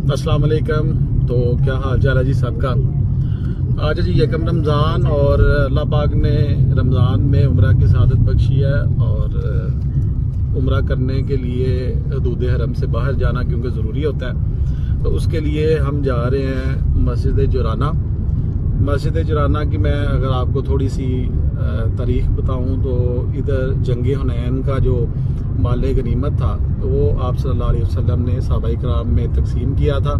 अस्सलाम वालेकुम। तो क्या हाल चाल है जी सबका। आज है जी यकम रमज़ान और अल्लाह पाक ने रमज़ान में उम्रा की सआदत बख्शी है और उम्रा करने के लिए हदूद हरम से बाहर जाना क्योंकि ज़रूरी होता है। तो उसके लिए हम जा रहे हैं मस्जिद जुराना। मस्जिद जुराना की मैं अगर आपको थोड़ी सी तारीख़ बताऊं तो इधर जंग हुनैन का जो माल गनीमत था वो आप सल्लल्लाहु अलैहि वसल्लम ने सहाबाए किराम में तकसीम किया था।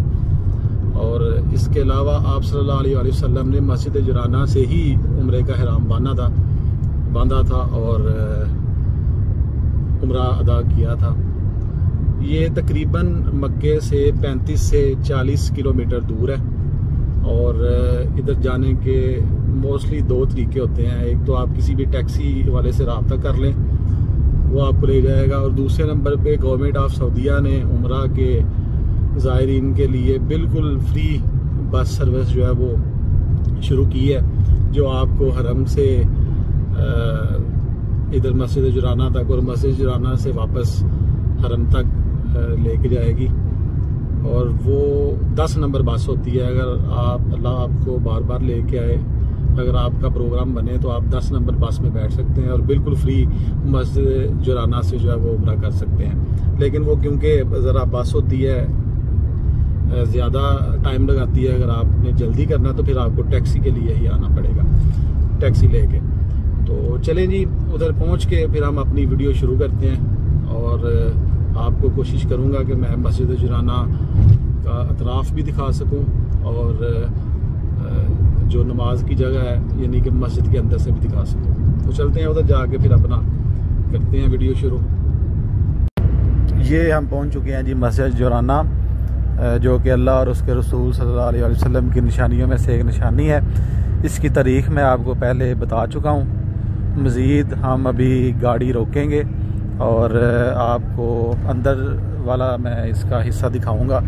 और इसके अलावा आप सल्लल्लाहु अलैहि वसल्लम ने मस्जिद जुराना से ही उम्रे का ihram बांधा था और उम्रा अदा किया था। ये तकरीबन मक्के से 35 से 40 किलोमीटर दूर है और इधर जाने के मोस्टली दो तरीके होते हैं। एक तो आप किसी भी टैक्सी वाले से रब्ता कर लें, वो आपको ले जाएगा, और दूसरे नंबर पे गवर्नमेंट ऑफ सऊदीया ने उम्रा के ज़ायरीन के लिए बिल्कुल फ्री बस सर्विस जो है वो शुरू की है, जो आपको हरम से इधर मस्जिद जुराना तक और मस्जिद जुराना से वापस हरम तक लेके जाएगी। और वो 10 नंबर बस होती है। अगर आप अल्लाह आपको बार बार लेके आए, अगर आपका प्रोग्राम बने तो आप 10 नंबर बस में बैठ सकते हैं और बिल्कुल फ्री मस्जिद जुराना से जो है वो उम्रा कर सकते हैं। लेकिन वो क्योंकि ज़रा बस होती है, ज़्यादा टाइम लगाती है, अगर आपने जल्दी करना तो फिर आपको टैक्सी के लिए ही आना पड़ेगा, टैक्सी लेके। तो चलें जी, उधर पहुंच के फिर हम अपनी वीडियो शुरू करते हैं और आपको कोशिश करूंगा कि मैं मस्जिद जुराना का अतराफ़ भी दिखा सकूं और जो नमाज की जगह है यानी कि मस्जिद के अंदर से भी दिखा सकूं। तो चलते हैं उधर जाके फिर अपना करते हैं वीडियो शुरू। ये हम पहुंच चुके हैं जी मस्जिद जुराना, जो कि अल्लाह और उसके रसूल सल्लल्लाहु अलैहि वसल्लम की निशानियों में से एक निशानी है। इसकी तारीख़ मैं आपको पहले बता चुका हूँ। मज़ीद हम अभी गाड़ी रोकेंगे और आपको अंदर वाला मैं इसका हिस्सा दिखाऊंगा।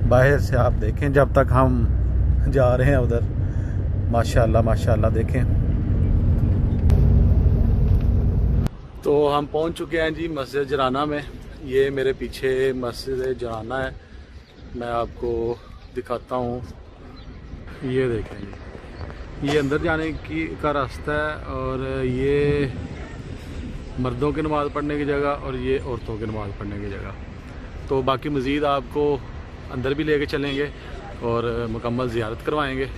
बाहर से आप देखें जब तक हम जा रहे हैं उधर। माशाल्लाह माशाल्लाह देखें। तो हम पहुंच चुके हैं जी मस्जिद जुराना में। ये मेरे पीछे मस्जिद जुराना है, मैं आपको दिखाता हूँ। ये देखें जी, ये अंदर जाने का रास्ता है और ये मर्दों की नमाज़ पढ़ने की जगह और ये औरतों की नमाज़ पढ़ने की जगह। तो बाकी मज़ीद आपको अंदर भी लेके चलेंगे और मुकम्मल ज़ियारत करवाएंगे।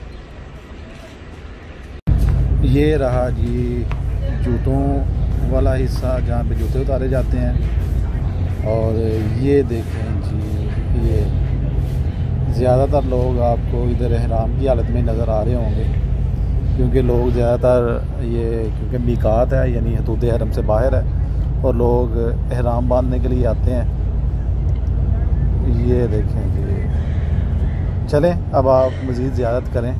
ये रहा जी जूतों वाला हिस्सा जहाँ पे जूते उतारे जाते हैं। और ये देखें जी, ये ज़्यादातर लोग आपको इधर ihram की हालत में नज़र आ रहे होंगे क्योंकि लोग ज़्यादातर ये क्योंकि मीकात है यानी हदूद हरम से बाहर है और लोग ihram बांधने के लिए आते हैं। ये देखें जी, चलें अब आप मज़ीद ज़ियारत करें।